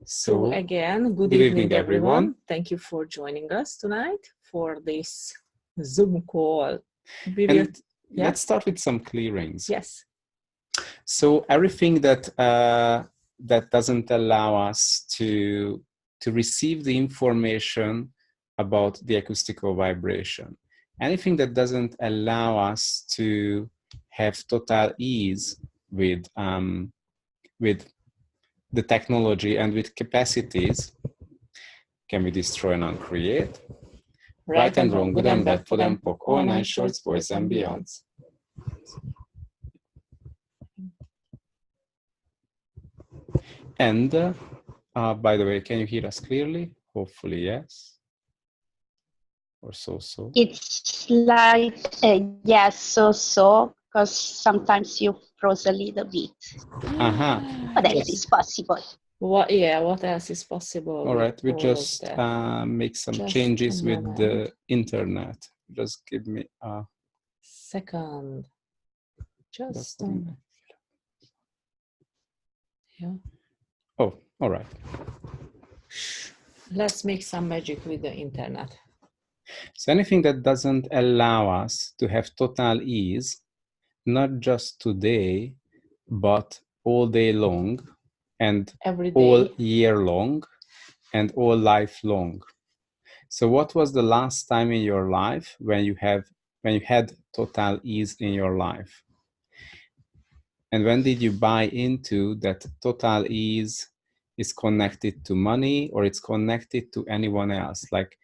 So again, good evening, everyone. Thank you for joining us tonight for this Zoom call. Let's start with some clearings. Yes. So everything that that doesn't allow us to receive the information about the acoustical vibration, anything that doesn't allow us to have total ease with the technology and with capacities, can we destroy and uncreate? Right and wrong, good and bad, put and poke, all nine shorts, boys and beyonds. And by the way, can you hear us clearly? Hopefully, yes. Or so-so. It's like yes, so-so, because sometimes you froze a little bit. What else is possible? What else is possible? All right, we just make some changes with the internet. Just give me a second. Just yeah. Oh, all right. Let's make some magic with the internet. So anything that doesn't allow us to have total ease, not just today, but all day long, and all year long, and all life long. So what was the last time in your life when you had total ease in your life? And when did you buy into that total ease is connected to money or it's connected to anyone else? Like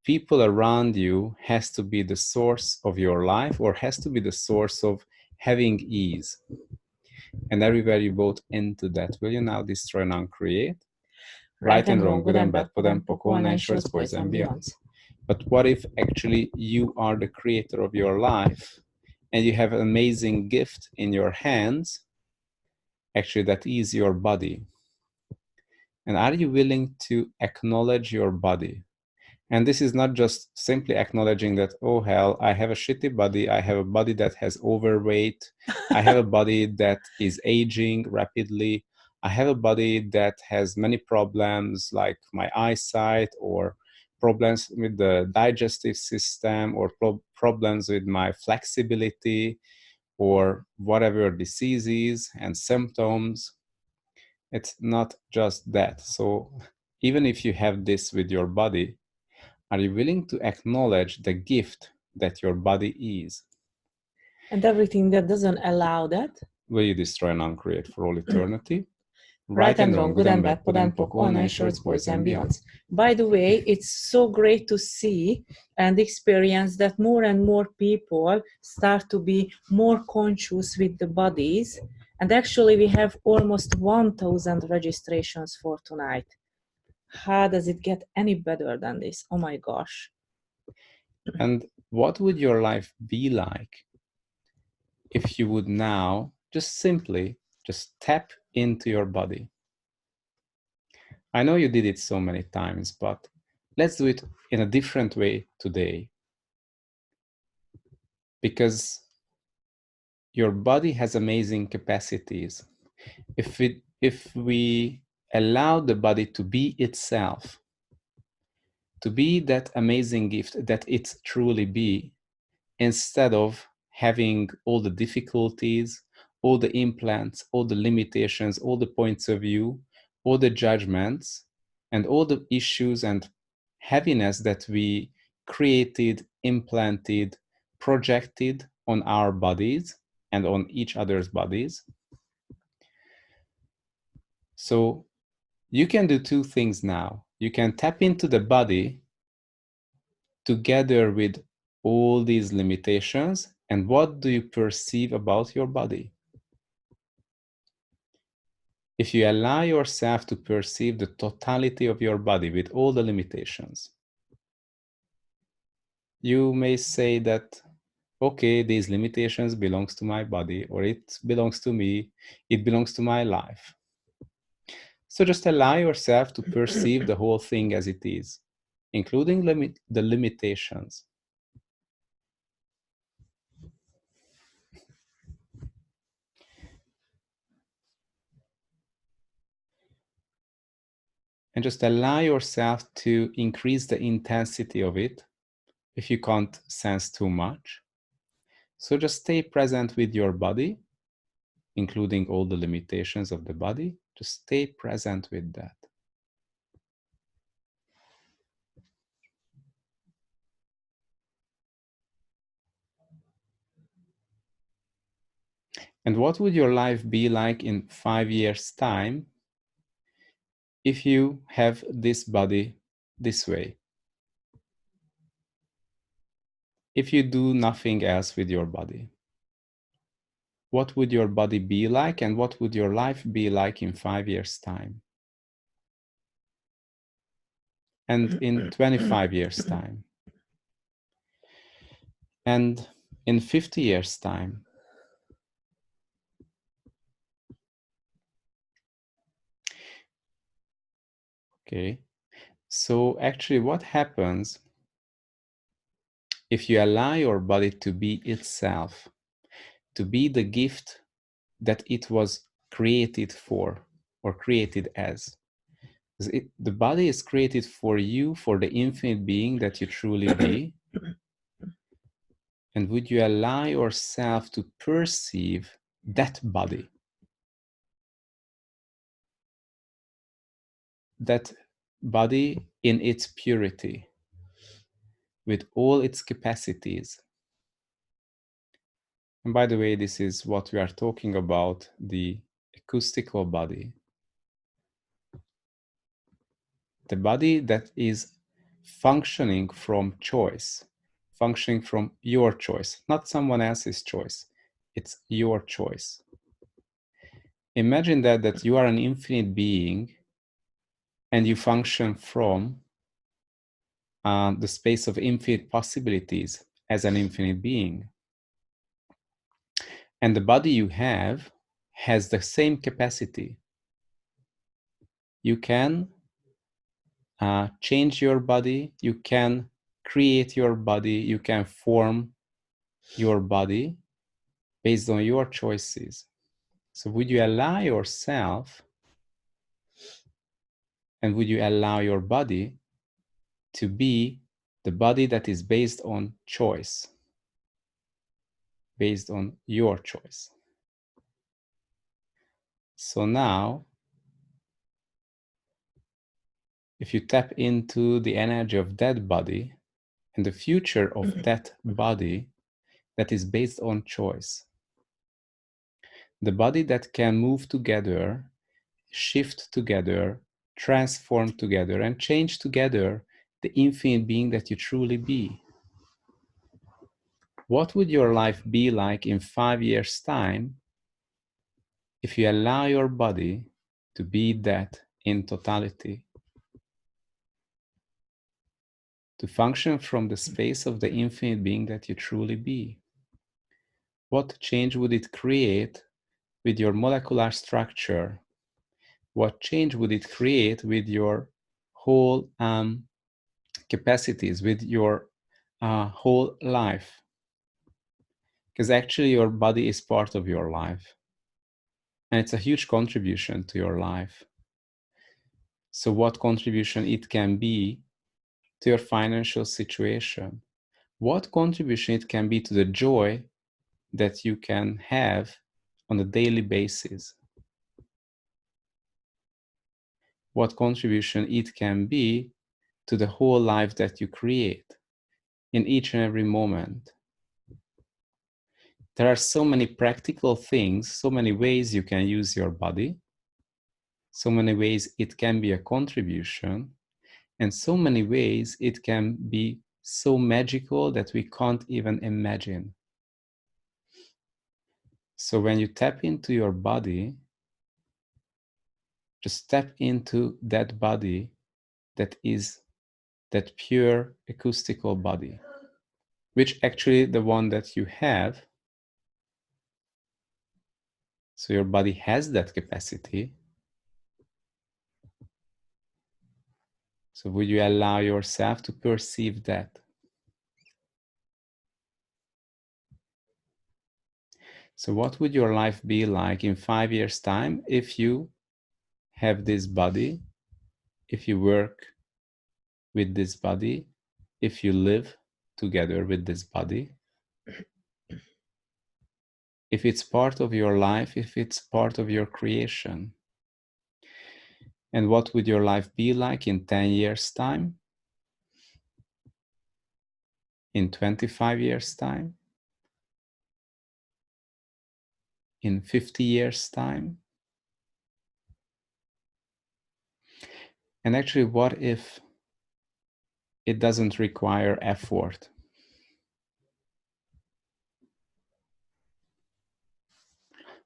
people around you has to be the source of your life or has to be the source of having ease. And everywhere you bought into that, will you now destroy and uncreate? Right and wrong, good and bad, put and poke, all nine shorts, boys and beyonds. But what if actually you are the creator of your life and you have an amazing gift in your hands, actually that is your body. And are you willing to acknowledge your body? And this is not just simply acknowledging that, oh hell, I have a shitty body, I have a body that has overweight, I have a body that is aging rapidly, I have a body that has many problems like my eyesight or problems with the digestive system or problems with my flexibility or whatever diseases and symptoms. It's not just that. So even if you have this with your body, are you willing to acknowledge the gift that your body is? And everything that doesn't allow that? Will you destroy and uncreate for all eternity? Right and wrong, good and bad, put and poke, all nine shorts, boys and beyonds. By the way, it's so great to see and experience that more and more people start to be more conscious with the bodies. And actually, we have almost 1,000 registrations for tonight. How does it get any better than this? Oh my gosh. And what would your life be like if you would now just tap into your body? I know you did it so many times, but let's do it in a different way today. Because your body has amazing capacities. If we allow the body to be itself, to be that amazing gift that it truly be, instead of having all the difficulties, all the implants, all the limitations, all the points of view, all the judgments, and all the issues and heaviness that we created, implanted, projected on our bodies and on each other's bodies. So you can do two things now. You can tap into the body together with all these limitations, and what do you perceive about your body? If you allow yourself to perceive the totality of your body with all the limitations, you may say that, okay, these limitations belongs to my body, or it belongs to me, it belongs to my life. So just allow yourself to perceive the whole thing as it is, including the limitations. And just allow yourself to increase the intensity of it if you can't sense too much. So just stay present with your body, including all the limitations of the body. Just stay present with that. And what would your life be like in 5 years' time if you have this body this way? If you do nothing else with your body, what would your body be like, and what would your life be like in 5 years' time? And in 25 years' time? And in 50 years' time? Okay, so actually what happens if you allow your body to be itself, to be the gift that it was created for or created as? The body is created for you, for the infinite being that you truly be. And would you allow yourself to perceive that body? That body in its purity, with all its capacities. And by the way, this is what we are talking about, the acoustical body. The body that is functioning from choice, functioning from your choice, not someone else's choice. It's your choice. Imagine that you are an infinite being and you function from the space of infinite possibilities as an infinite being. And the body you have has the same capacity. You can change your body, you can create your body, you can form your body based on your choices. So would you allow yourself and would you allow your body to be the body that is based on choice, based on your choice? So now, if you tap into the energy of that body and the future of that body that is based on choice, the body that can move together, shift together, transform together, and change together the infinite being that you truly be. What would your life be like in 5 years' time if you allow your body to be that in totality? To function from the space of the infinite being that you truly be? What change would it create with your molecular structure? What change would it create with your whole capacities, with your whole life? Because actually your body is part of your life. And it's a huge contribution to your life. So what contribution it can be to your financial situation? What contribution it can be to the joy that you can have on a daily basis? What contribution it can be to the whole life that you create in each and every moment? There are so many practical things, so many ways you can use your body, so many ways it can be a contribution, and so many ways it can be so magical that we can't even imagine. So when you tap into your body, just tap into that body that is that pure acoustical body, which actually the one that you have. So your body has that capacity. So would you allow yourself to perceive that? So what would your life be like in 5 years' time if you have this body if you work with this body, if you live together with this body, if it's part of your life, if it's part of your creation. And what would your life be like in 10 years' time? In 25 years' time? In 50 years' time? And actually, what if it doesn't require effort?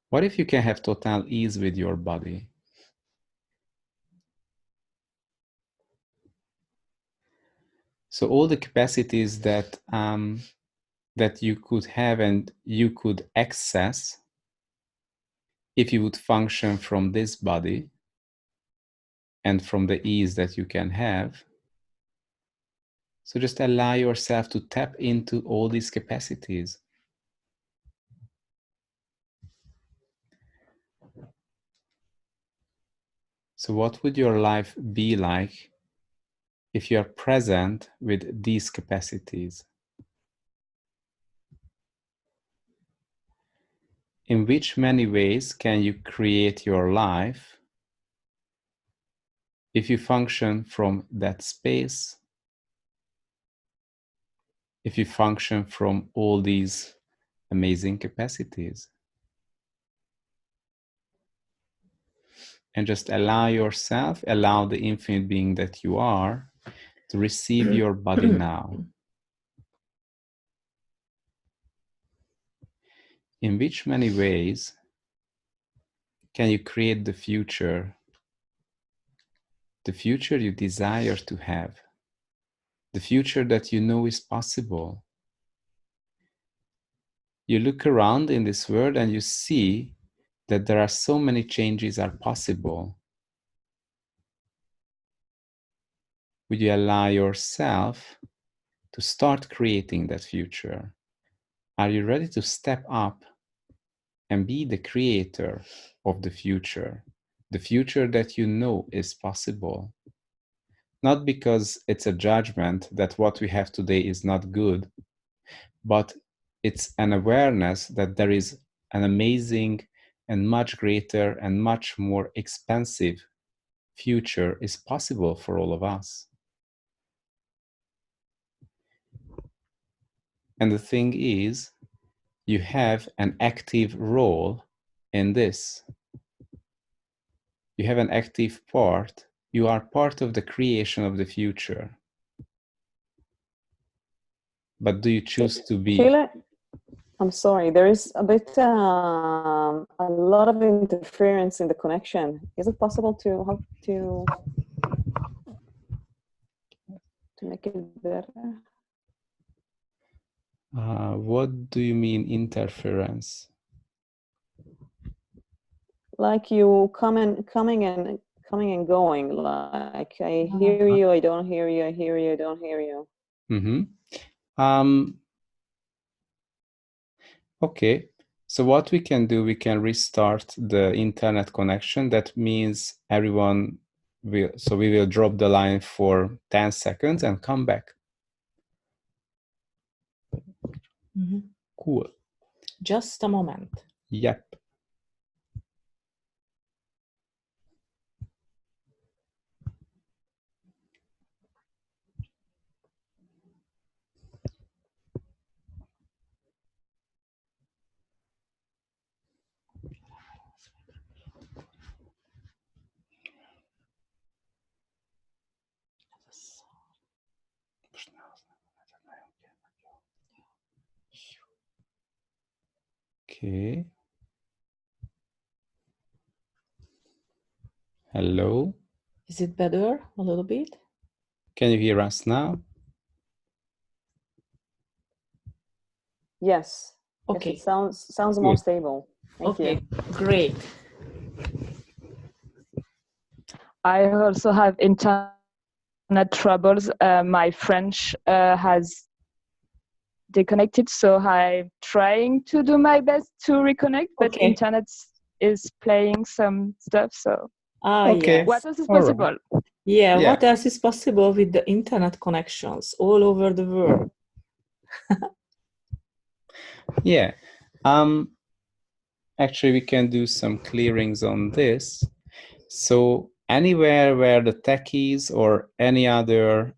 What if you can have total ease with your body? So all the capacities that you could have and you could access if you would function from this body and from the ease that you can have. So just allow yourself to tap into all these capacities. So what would your life be like if you are present with these capacities? In which many ways can you create your life if you function from that space, if you function from all these amazing capacities? And just allow yourself, allow the infinite being that you are to receive your body now. In which many ways can you create the future you desire to have, the future that you know is possible? You look around in this world and you see that there are so many changes are possible. Would you allow yourself to start creating that future? Are you ready to step up and be the creator of the future that you know is possible? Not because it's a judgment that what we have today is not good, but it's an awareness that there is an amazing and much greater and much more expansive future is possible for all of us. And the thing is, you have an active role in this. You have an active part. You are part of the creation of the future. But do you choose to be? Sheila, I'm sorry, there is a bit, a lot of interference in the connection. Is it possible to make it better? What do you mean interference? Like you coming and going. Like I hear you, I don't hear you. I hear you, I don't hear you. Okay. So what we can do, we can restart the internet connection. That means everyone will. So we will drop the line for 10 seconds and come back. Cool. Just a moment. Yep. Okay. Hello. Is it better a little bit? Can you hear us now? Yes. Okay. Yes, it sounds more stable. Thank you. Great. I also have internet troubles. My French has disconnected, so I'm trying to do my best to reconnect, but internet is playing some stuff. So okay. what else is possible? Yeah, what else is possible with the internet connections all over the world? Yeah. Actually, we can do some clearings on this. So anywhere where the techies or any other,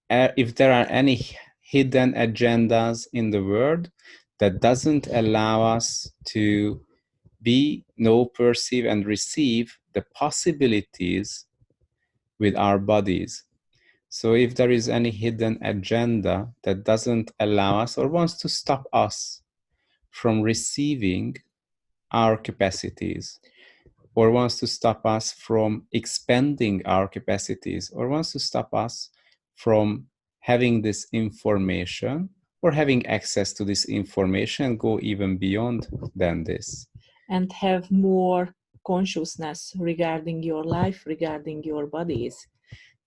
if there are any hidden agendas in the world that doesn't allow us to be, know, perceive, and receive the possibilities with our bodies. So if there is any hidden agenda that doesn't allow us or wants to stop us from receiving our capacities, or wants to stop us from expanding our capacities, or wants to stop us from having this information or having access to this information, go even beyond than this. And have more consciousness regarding your life, regarding your bodies.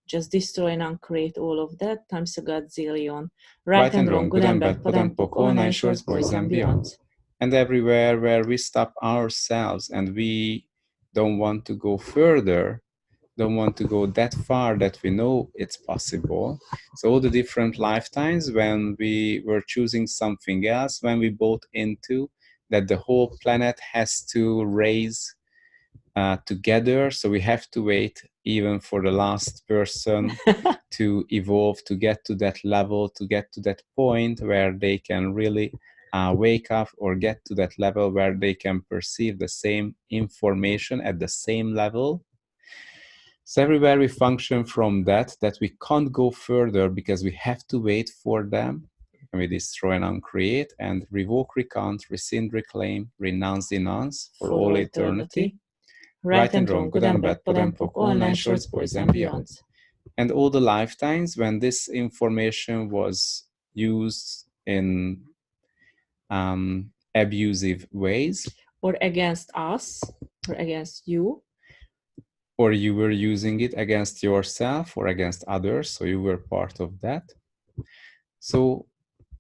Just destroy and uncreate all of that times a godzillion. Right and wrong, good and bad, podempok, all nine shorts, boys and beyonds. And everywhere where we stop ourselves and we don't want to go further, don't want to go that far that we know it's possible. So all the different lifetimes when we were choosing something else, when we bought into that the whole planet has to raise together, so we have to wait even for the last person to evolve, to get to that level, to get to that point where they can really wake up, or get to that level where they can perceive the same information at the same level. So everywhere we function from that we can't go further because we have to wait for them. And we destroy and uncreate and revoke, recount, rescind, reclaim, renounce, denounce for all eternity. Right and wrong, good and bad, podempok, all nine shorts, boys and beyonds. And all the lifetimes when this information was used in abusive ways, or against us, or against you, or you were using it against yourself or against others, so you were part of that. So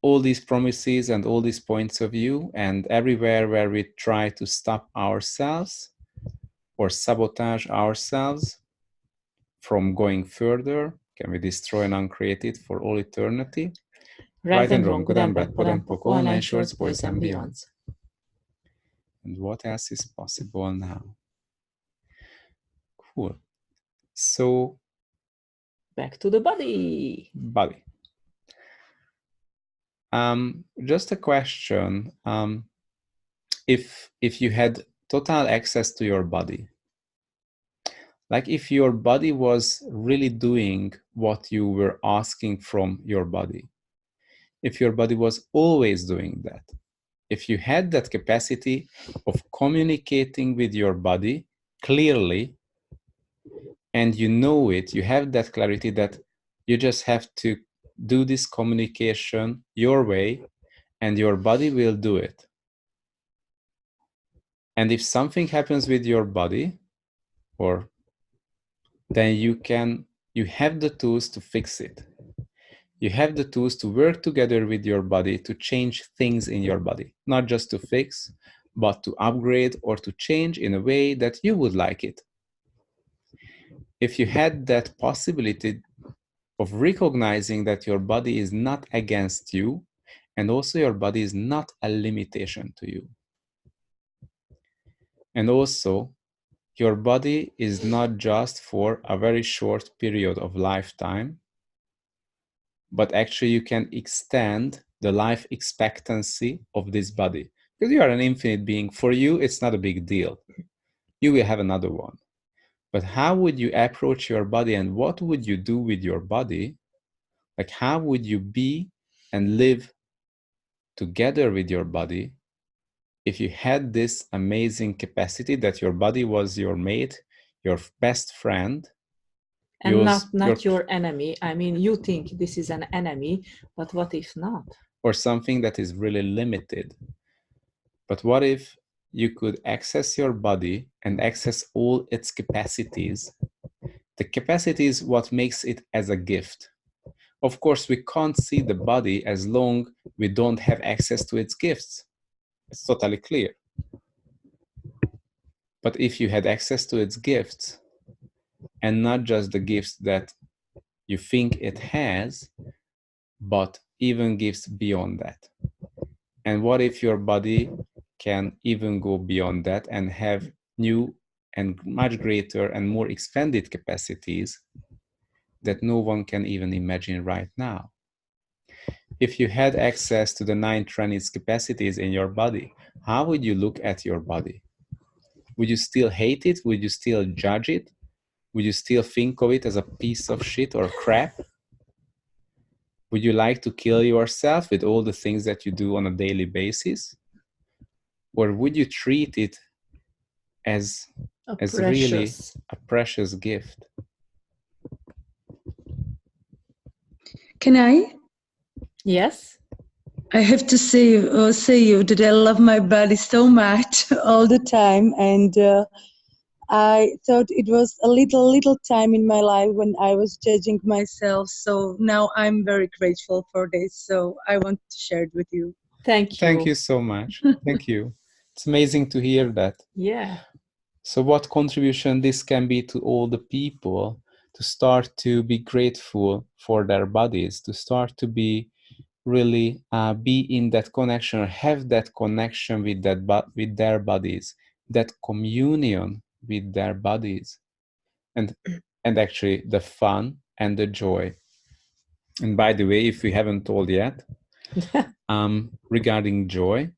all these promises and all these points of view, and everywhere where we try to stop ourselves or sabotage ourselves from going further, can we destroy and uncreate it for all eternity? Right and wrong, good and bad, podempok, all nine shorts, boys and beyonds. And what else is possible now? Cool. So back to the body. Body. Just a question. If you had total access to your body, like if your body was really doing what you were asking from your body, if your body was always doing that, if you had that capacity of communicating with your body clearly, and you know it, you have that clarity that you just have to do this communication your way, and your body will do it. And if something happens with your body, or then you have the tools to fix it. You have the tools to work together with your body to change things in your body, not just to fix, but to upgrade or to change in a way that you would like it. If you had that possibility of recognizing that your body is not against you, and also your body is not a limitation to you. And also, your body is not just for a very short period of lifetime, but actually you can extend the life expectancy of this body. Because you are an infinite being. For you, it's not a big deal. You will have another one. But how would you approach your body, and what would you do with your body? Like, how would you be and live together with your body if you had this amazing capacity that your body was your mate, your best friend, and not your enemy? I mean, you think this is an enemy, but what if not? Or something that is really limited. But what if you could access your body and access all its capacities? The capacity is what makes it as a gift. Of course, we can't see the body as long we don't have access to its gifts. It's totally clear. But if you had access to its gifts, and not just the gifts that you think it has, but even gifts beyond that. And what if your body can even go beyond that and have new and much greater and more expanded capacities that no one can even imagine right now? If you had access to the 9 tranites capacities in your body, how would you look at your body? Would you still hate it? Would you still judge it? Would you still think of it as a piece of shit or crap? Would you like to kill yourself with all the things that you do on a daily basis? Or would you treat it as really a precious gift? Can I? Yes. I have to say you that I love my body so much all the time, and I thought it was a little time in my life when I was judging myself. So now I'm very grateful for this. So I want to share it with you. Thank you. Thank you so much. Thank you. It's amazing to hear that. Yeah. So what contribution this can be to all the people to start to be grateful for their bodies, to start to be really be in that connection, or have that connection with with their bodies, that communion with their bodies, and actually the fun and the joy. And by the way, if we haven't told yet, regarding joy,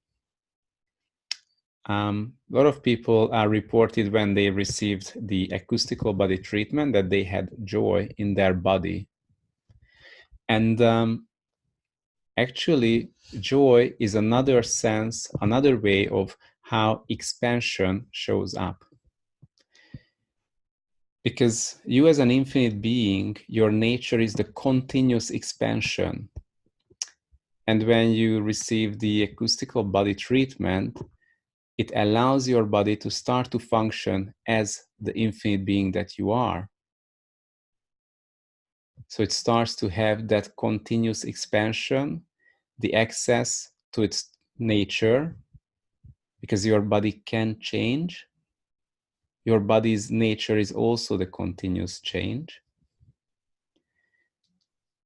a lot of people reported when they received the acoustical body treatment that they had joy in their body. And actually, joy is another sense, another way of how expansion shows up. Because you as an infinite being, your nature is the continuous expansion. And when you receive the acoustical body treatment, it allows your body to start to function as the infinite being that you are. So it starts to have that continuous expansion, the access to its nature, because your body can change. Your body's nature is also the continuous change.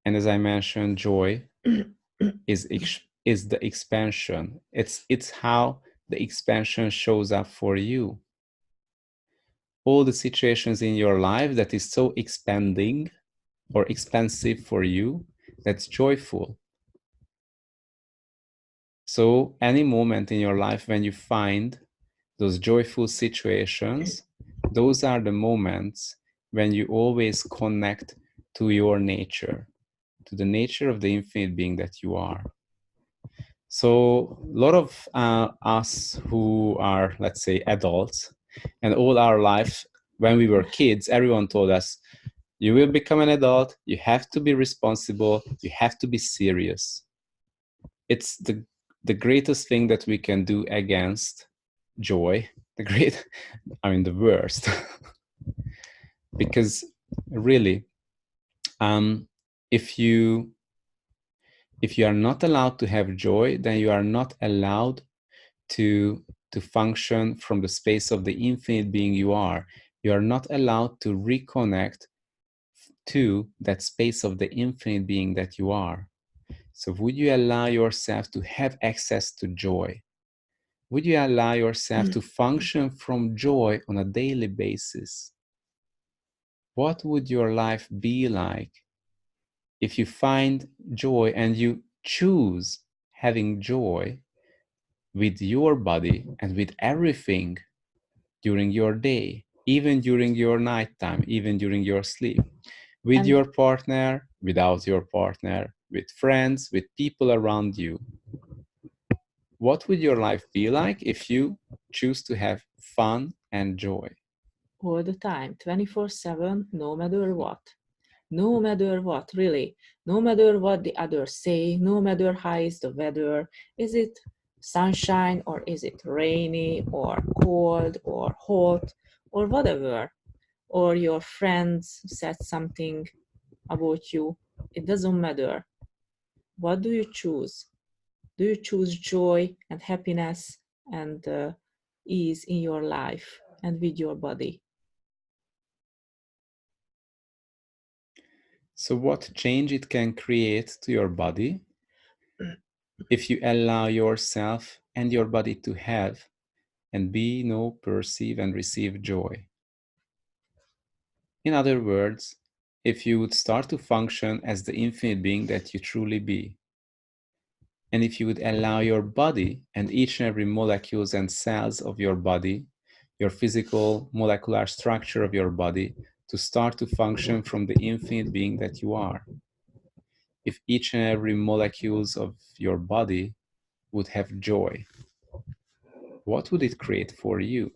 And as I mentioned, joy is the expansion. It's how the expansion shows up for you. All the situations in your life that is so expanding or expansive for you, that's joyful. So any moment in your life when you find those joyful situations, those are the moments when you always connect to your nature, to the nature of the infinite being that you are. So a lot of us who are, let's say, adults, and all our life, when we were kids, everyone told us, you will become an adult, you have to be responsible, you have to be serious. It's the greatest thing that we can do against joy, the worst. Because really, if you are not allowed to have joy, then you are not allowed to function from the space of the infinite being you are. You are not allowed to reconnect to that space of the infinite being that you are. So would you allow yourself to have access to joy? Would you allow yourself to function from joy on a daily basis? What would your life be like if you find joy and you choose having joy with your body and with everything during your day, even during your nighttime, even during your sleep, with your partner, without your partner, with friends, with people around you? What would your life be like if you choose to have fun and joy? All the time, 24/7, no matter what. No matter what, really. No matter what the others say, no matter how is the weather. Is it sunshine or is it rainy or cold or hot or whatever? Or your friends said something about you. It doesn't matter. What do you choose? Do you choose joy and happiness and ease in your life and with your body? So what change it can create to your body if you allow yourself and your body to have and be, know, perceive and receive joy. In other words, if you would start to function as the infinite being that you truly be, and if you would allow your body and each and every molecules and cells of your body, your physical molecular structure of your body, to start to function from the infinite being that you are. If each and every molecules of your body would have joy, what would it create for you?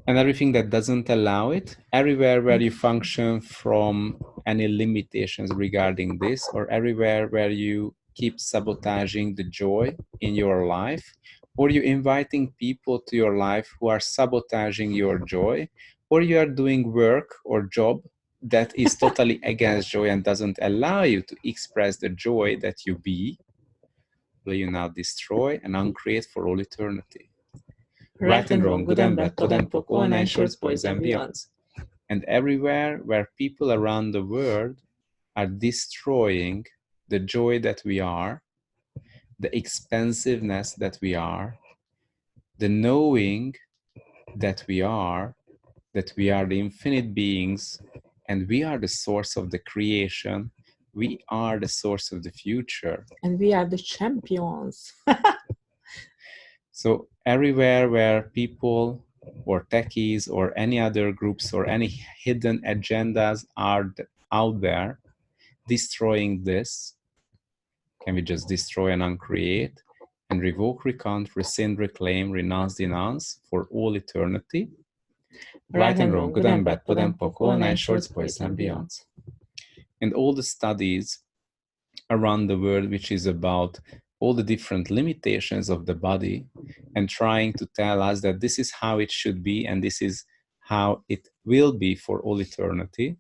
And everything that doesn't allow it, everywhere where you function from any limitations regarding this, or everywhere where you keep sabotaging the joy in your life, or you inviting people to your life who are sabotaging your joy, or you are doing work or job that is totally against joy and doesn't allow you to express the joy that you be, will you now destroy and uncreate for all eternity. Right and wrong, good and bad, pod and poc, all nine shorts, boys and beyonds. And everywhere where people around the world are destroying the joy that we are, the expansiveness that we are, the knowing that we are the infinite beings, and we are the source of the creation, we are the source of the future. And we are the champions. So everywhere where people or techies or any other groups or any hidden agendas are out there destroying this, can we just destroy and uncreate and revoke, recount, rescind, reclaim, renounce, denounce for all eternity? Right and wrong, good and bad, pod and poc, all nine shorts, boys and beyonds. And all the studies around the world, which is about all the different limitations of the body and trying to tell us that this is how it should be and this is how it will be for all eternity.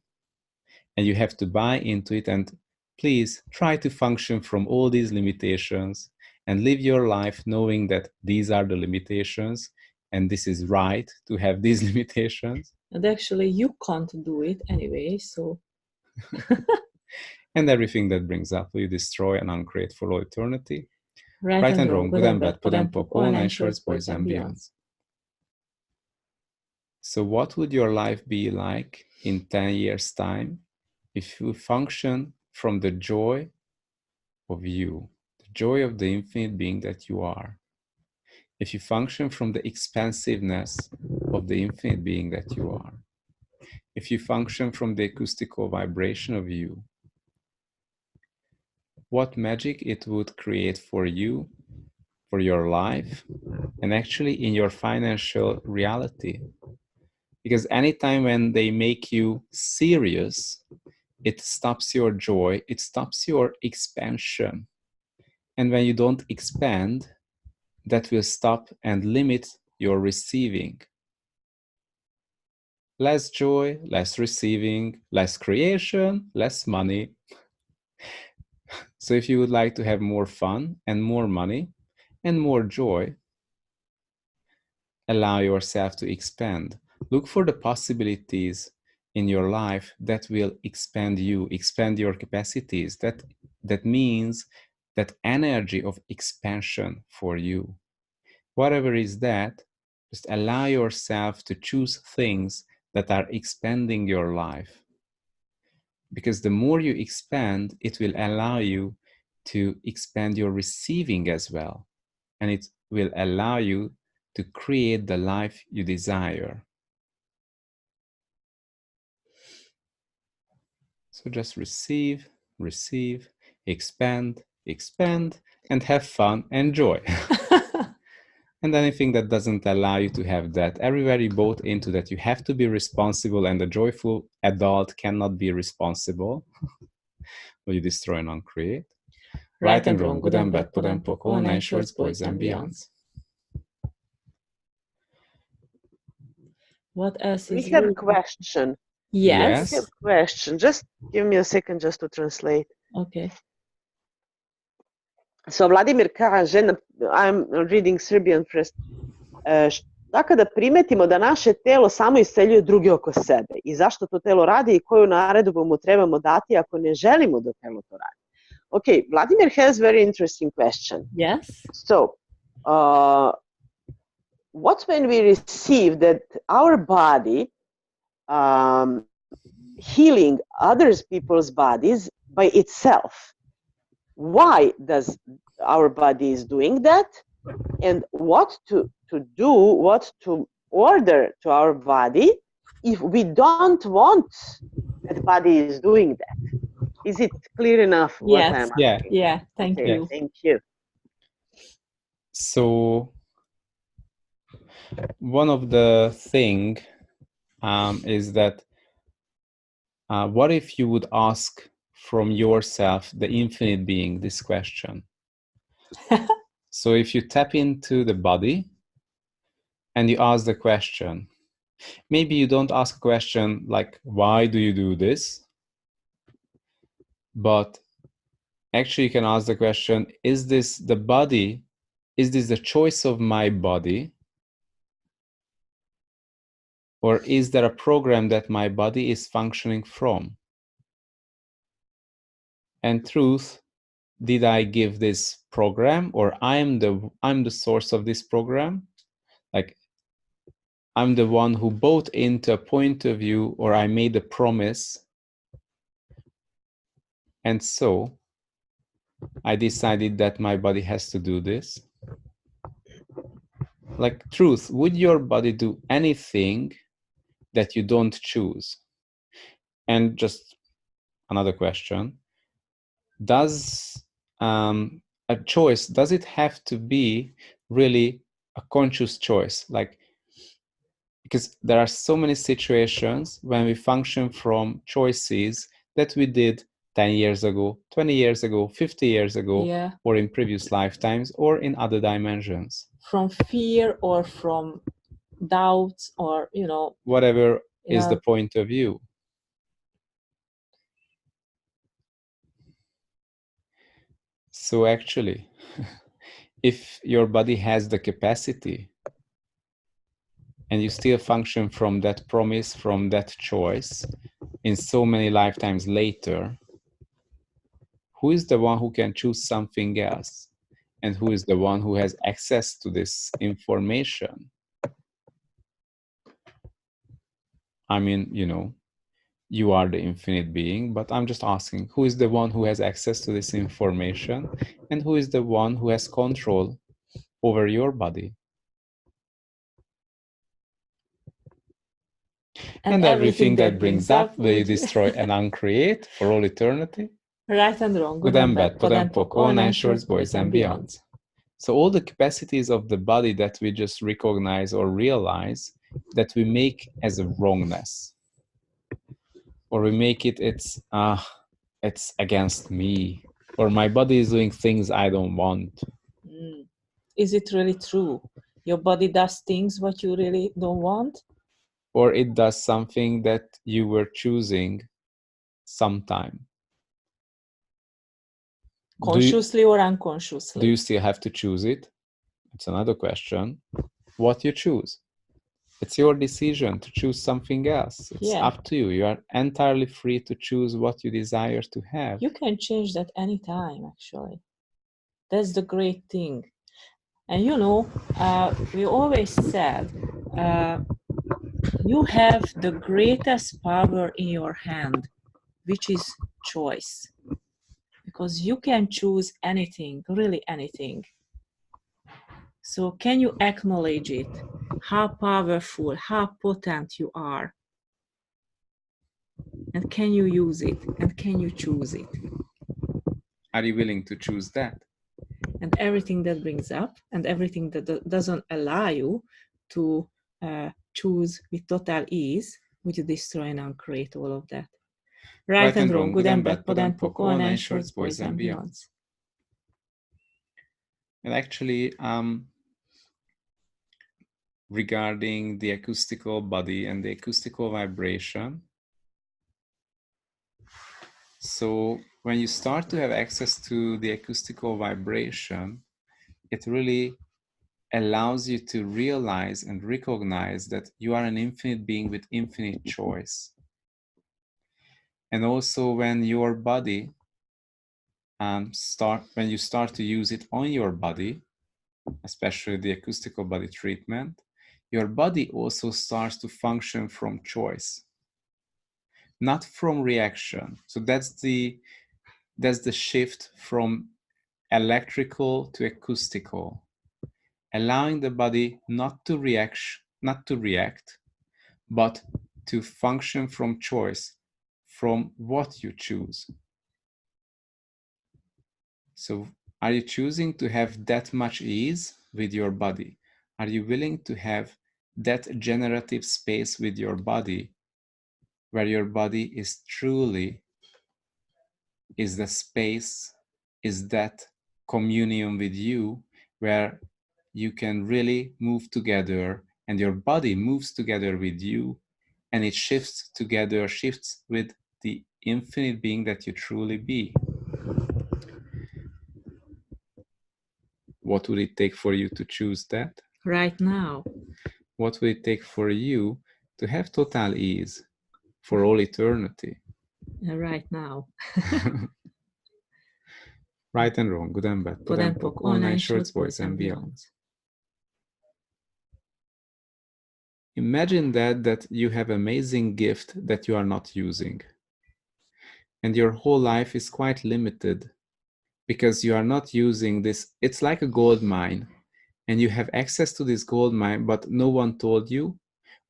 And you have to buy into it and please try to function from all these limitations and live your life knowing that these are the limitations and this is right to have these limitations. And actually you can't do it anyway, so... And everything that brings up will you destroy and uncreate for all eternity. Right and wrong, good and bad, pod and poc, all nine shorts, boys and beyonds. So what would your life be like in 10 years' time if you function from the joy of you, the joy of the infinite being that you are? If you function from the expansiveness of the infinite being that you are? If you function from the acoustical vibration of you? What magic it would create for you, for your life, and actually in your financial reality. Because anytime when they make you serious, it stops your joy, it stops your expansion. And when you don't expand, that will stop and limit your receiving. Less joy, less receiving, less creation, less money. So if you would like to have more fun and more money and more joy, allow yourself to expand. Look for the possibilities in your life that will expand you, expand your capacities. That means that energy of expansion for you. Whatever is that, just allow yourself to choose things that are expanding your life. Because the more you expand, it will allow you to expand your receiving as well. And it will allow you to create the life you desire. So just receive, receive, expand, expand, and have fun, enjoy. And anything that doesn't allow you to have that, everywhere you bought into that you have to be responsible and a joyful adult cannot be responsible, will you destroy and uncreate? Right and wrong, good and bad, pod and poc, all nine shorts, boys and beyonds. What else is... We have a question. Yes. We have a question. Just give me a second just to translate. Okay. So Vladimir kaže, I'm reading Serbian first, Dakle, da primetimo da naše telo samo isceljuje druge oko sebe i zašto to telo radi i koju naredbu mu trebamo dati ako ne želimo da telo to radi. Okay, Vladimir has very interesting question. Yes. So, what's when we receive that our body healing other people's bodies by itself? Why does our body is doing that? And what to do, what to order to our body if we don't want that body is doing that? Is it clear enough what Yes. I'm asking? Yeah, thank Okay, you. thank you. So one of the thing is that what if you would ask from yourself, the infinite being, this question? So if you tap into the body and you ask the question, maybe you don't ask a question like, why do you do this? But actually you can ask the question, is this the body? Is this the choice of my body? Or is there a program that my body is functioning from? And truth, did I give this program, or I'm the source of this program? Like, I'm the one who bought into a point of view, or I made a promise, and so I decided that my body has to do this. Like, truth, would your body do anything that you don't choose? And just another question, does a choice, does it have to be really a conscious choice? Like, because there are so many situations when we function from choices that we did 10 years ago, 20 years ago, 50 years ago, Yeah. or in previous lifetimes, or in other dimensions. From fear or from doubts, or, Whatever is Yeah. the point of view. So actually, if your body has the capacity and you still function from that promise, from that choice, in so many lifetimes later, who is the one who can choose something else? And who is the one who has access to this information? I mean, you are the infinite being, but I'm just asking, who is the one who has access to this information? And who is the one who has control over your body? And everything that brings up will you destroy and uncreate for all eternity? Right and wrong, Good and bad, pod and poc, all nine shorts, boys and beyonds. So all the capacities of the body that we just recognize or realize that we make as a wrongness, or we make it's against me, or my body is doing things I don't want. Is it really true? Your body does things what you really don't want? Or it does something that you were choosing sometime. Consciously or unconsciously? Do you still have to choose it? It's another question. What you choose? It's your decision to choose something else. It's up to you. You are entirely free to choose what you desire to have. You can change that anytime, actually. That's the great thing. And we always said, you have the greatest power in your hand, which is choice. Because you can choose anything, really anything. So can you acknowledge it? How powerful, how potent you are? And can you use it? And can you choose it? Are you willing to choose that? And everything that brings up, and everything that doesn't allow you to choose with total ease, would you destroy and uncreate all of that? Right and wrong, good and bad, pod and poc, all nine shorts, boys and beyonds. And actually, regarding the acoustical body and the acoustical vibration, so when you start to have access to the acoustical vibration, it really allows you to realize and recognize that you are an infinite being with infinite choice. And also when your body when you start to use it on your body, especially the acoustical body treatment, your body also starts to function from choice, not from reaction. So that's the shift from electrical to acoustical, allowing the body not to react, but to function from choice, from what you choose. So are you choosing to have that much ease with your body? Are you willing to have that generative space with your body, where your body is truly the space, is that communion with you, where you can really move together and your body moves together with you, and it shifts with the infinite being that you truly be? What would it take for you to choose that? Right now. What would it take for you to have total ease for all eternity? Right now. Right and wrong, good and bad, Pod and pok, online, shorts, boys and beyond. Imagine that you have amazing gift that you are not using. And your whole life is quite limited because you are not using this. It's like a gold mine, and you have access to this gold mine, but no one told you,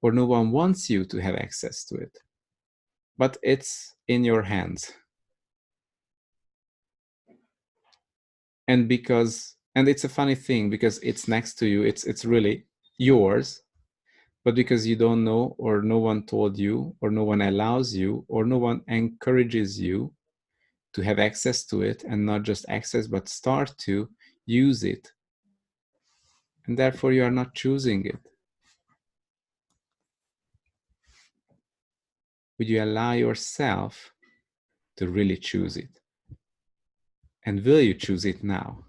or no one wants you to have access to it. But it's in your hands. And it's a funny thing, because it's next to you, it's really yours, but because you don't know, or no one told you, or no one allows you, or no one encourages you to have access to it, and not just access, but start to use it. And therefore you are not choosing it. Would you allow yourself to really choose it? And will you choose it now?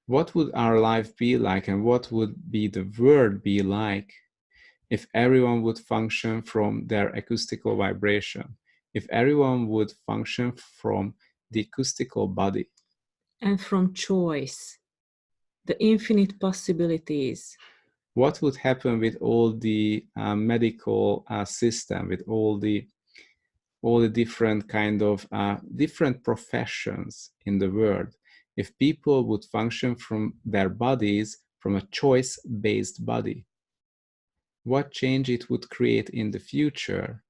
What would our life be like, and what would be the world be like if everyone would function from their acoustical vibration? If everyone would function from the acoustical body? And from choice, the infinite possibilities. What would happen with all the medical system, with all the different kind of different professions in the world, if people would function from their bodies, from a choice-based body? What change it would create in the future?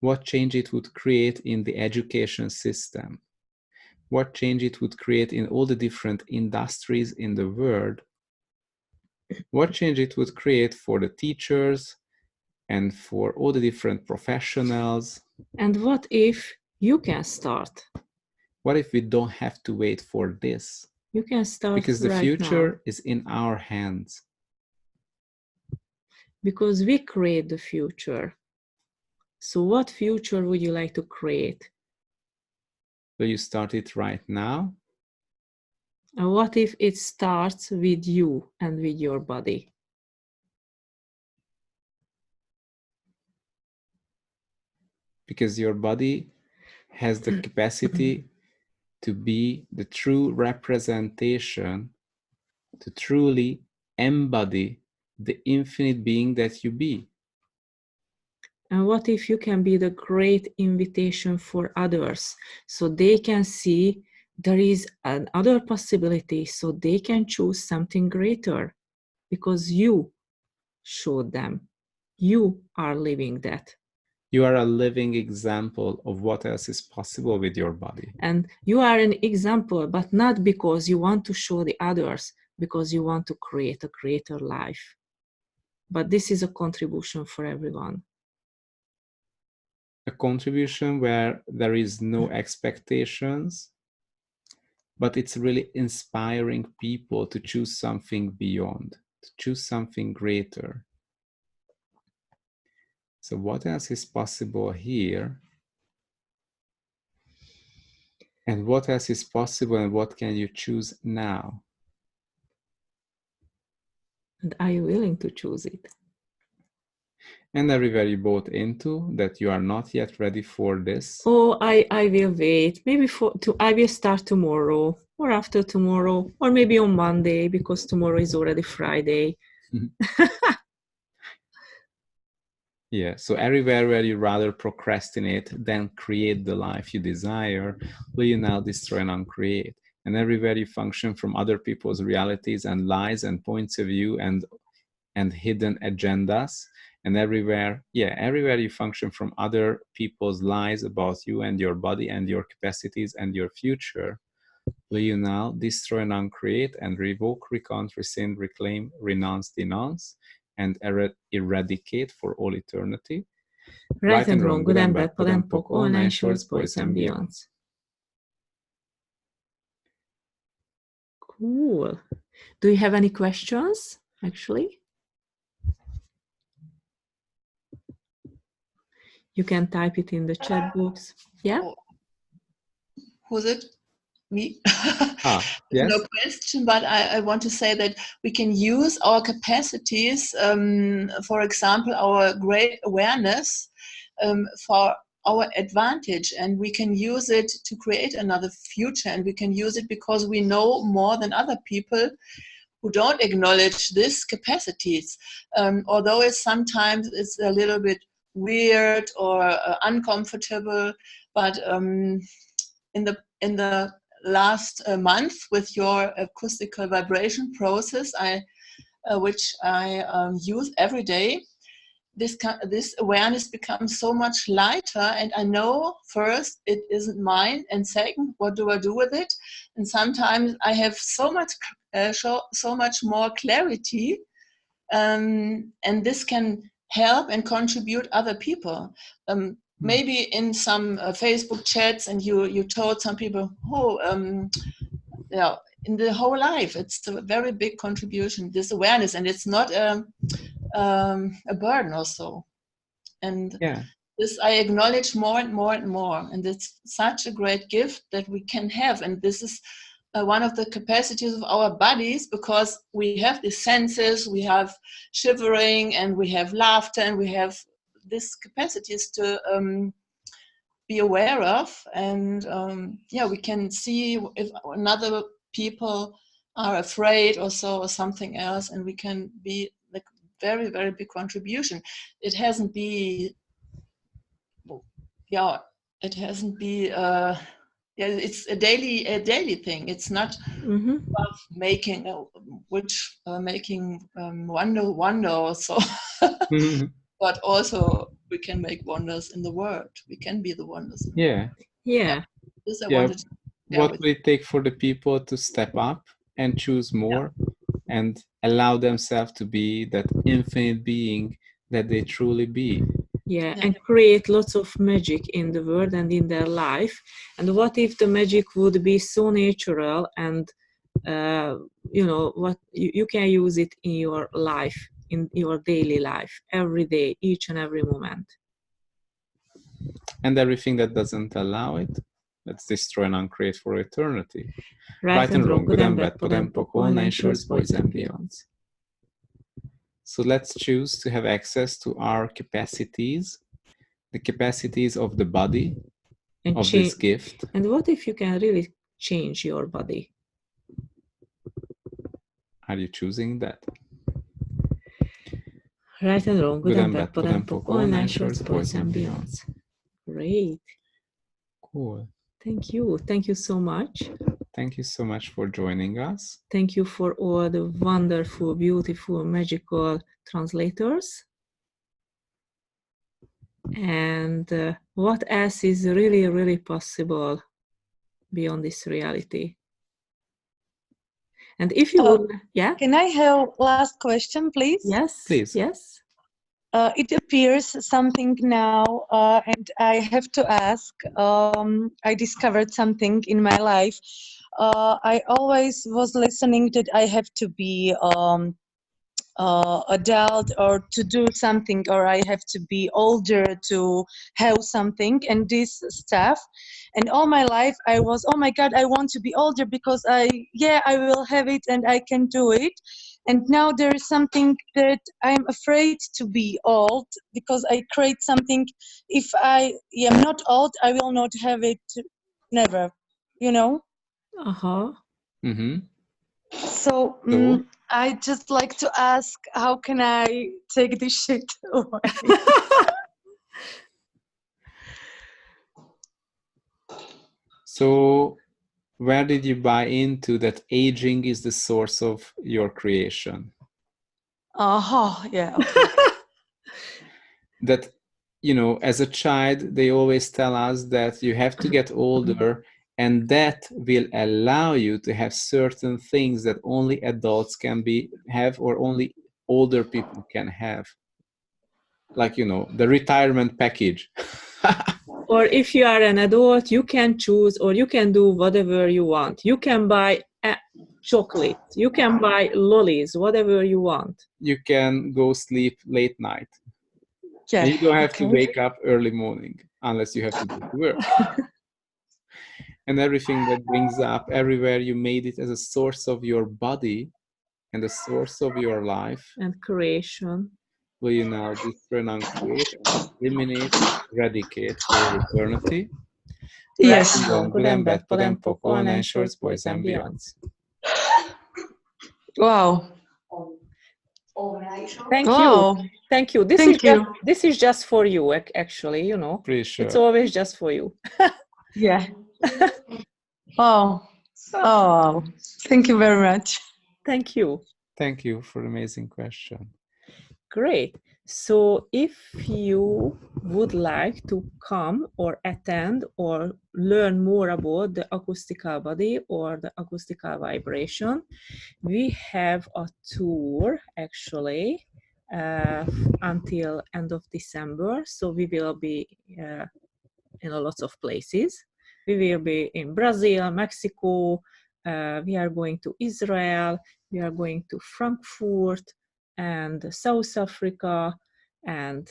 What change it would create in the education system? What change it would create in all the different industries in the world? What change it would create for the teachers and for all the different professionals? And what if you can start? What if we don't have to wait for this? You can start because the right future now. is in our hands. Because we create the future. So what future would you like to create? Will you start it right now? And what if it starts with you and with your body? Because your body has the capacity to be the true representation, to truly embody the infinite being that you be. And what if you can be the great invitation for others, so they can see there is another possibility, so they can choose something greater, because you showed them. You are living that. You are a living example of what else is possible with your body. And you are an example, but not because you want to show the others, because you want to create a greater life. But this is a contribution for everyone. A contribution where there is no expectations, but it's really inspiring people to choose something beyond, to choose something greater. So what else is possible here? And what else is possible, and what can you choose now? And are you willing to choose it? And everywhere you bought into that you are not yet ready for this. Oh, I will wait. Maybe I will start tomorrow or after tomorrow or maybe on Monday because tomorrow is already Friday. Yeah, so everywhere where you rather procrastinate than create the life you desire, will you now destroy and uncreate? And everywhere you function from other people's realities and lies and points of view and hidden agendas, and everywhere you function from other people's lies about you and your body and your capacities and your future, will you now destroy and uncreate and revoke, recount, rescind, reclaim, renounce, denounce, and eradicate for all eternity? Right and wrong, good and bad, pod and poc, all nine shorts, boys and beyonds. Cool. Do you have any questions, actually? You can type it in the chat box. Yeah? Who's it? Me? Yes. No question, but I want to say that we can use our capacities, for example, our great awareness for our advantage, and we can use it to create another future, and we can use it because we know more than other people who don't acknowledge these capacities. Although sometimes it's a little bit weird or uncomfortable, but in the last month with your acoustical vibration process, which I use every day, this awareness becomes so much lighter, and I know first it isn't mine, and second, what do I do with it? And sometimes I have so much more clarity, and this can help and contribute other people. Maybe in some Facebook chats, and you told some people, in the whole life, it's a very big contribution, this awareness, and it's not a burden also. And this I acknowledge more and more and more, and it's such a great gift that we can have. And this is one of the capacities of our bodies, because we have the senses, we have shivering, and we have laughter, and we have these capacities to be aware of, and we can see if another people are afraid or so, or something else, and we can be like very, very big contribution. It hasn't been it's a daily thing. It's not about making wonder or so, but also we can make wonders in the world. We can be the wonders. This I wanted to what will it take for the people to step up and choose more and allow themselves to be that infinite being that they truly be? And create lots of magic in the world and in their life. And what if the magic would be so natural, and what you can use it in your life, in your daily life, every day, each and every moment. And everything that doesn't allow it, let's destroy and uncreate for eternity. Right and wrong, good and bad, pod and poc, all nine shorts, boys and beyonds. So let's choose to have access to our capacities, the capacities of the body, and of this gift. And what if you can really change your body? Are you choosing that? Right and wrong, good and bad, pod and poc, all nine shorts, boys and beyonds. Great. Cool. Thank you. Thank you so much. Thank you so much for joining us. Thank you for all the wonderful, beautiful, magical translators. And what else is really, really possible beyond this reality? And if you would, Can I have last question, please? Yes, please. Yes. It appears something now, and I have to ask. I discovered something in my life. I always was listening that I have to be adult or to do something, or I have to be older to have something, and this stuff. And all my life I was, oh my God, I want to be older because I will have it and I can do it. And now there is something that I'm afraid to be old, because I create something. If I am not old, I will not have it, never, you know? Uh-huh. Mm-hmm. So I just like to ask, how can I take this shit away? So where did you buy into that aging is the source of your creation? Yeah. Okay. That, you know, as a child, they always tell us that you have to get older, and that will allow you to have certain things that only adults can have, or only older people can have. Like, you know, the retirement package. Or if you are an adult, you can choose, or you can do whatever you want. You can buy chocolate, you can buy lollies, whatever you want. You can go sleep late night. Yeah, and you don't have to wake up early morning unless you have to go to work. And everything that brings up, everywhere you made it as a source of your body and a source of your life. And creation. Will you now differentiate and eliminate, eradicate for eternity? Yes. Good and bad, pod and pop, all nine shorts, boys and beyonds. Wow. Thank Wow. you. Thank you. This is just for you, actually, you know. Pretty sure. It's always just for you. Yeah. Oh, thank you very much. Thank you. Thank you for the amazing question. Great. So if you would like to come or attend or learn more about the acoustical body or the acoustical vibration, we have a tour actually until end of December. So we will be in lots of places. We will be in Brazil, Mexico, we are going to Israel, we are going to Frankfurt and South Africa and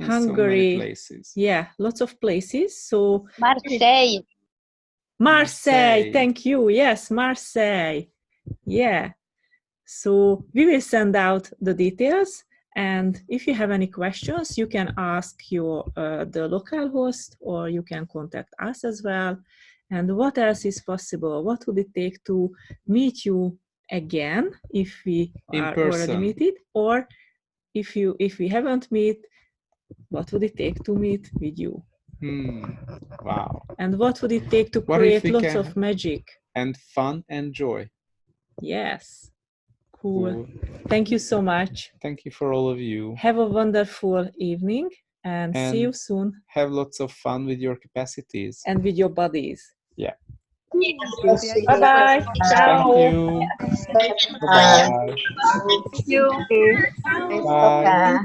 Hungary. So many places. Yeah, lots of places. So Marseille. Thank you. Yes, Marseille. Yeah. So we will send out the details, and if you have any questions, you can ask the local host, or you can contact us as well. And what else is possible? What would it take to meet you again if we are already meeted, or if we haven't met, what would it take to meet with you? Wow. And what would it take to create lots of magic and fun and joy? Yes. Cool. Thank you so much. Thank you for all of you. Have a wonderful evening, and see you soon. Have lots of fun with your capacities. And with your bodies. Yeah. Bye-bye. Ciao. Thank you. Bye-bye. Thank you. Bye.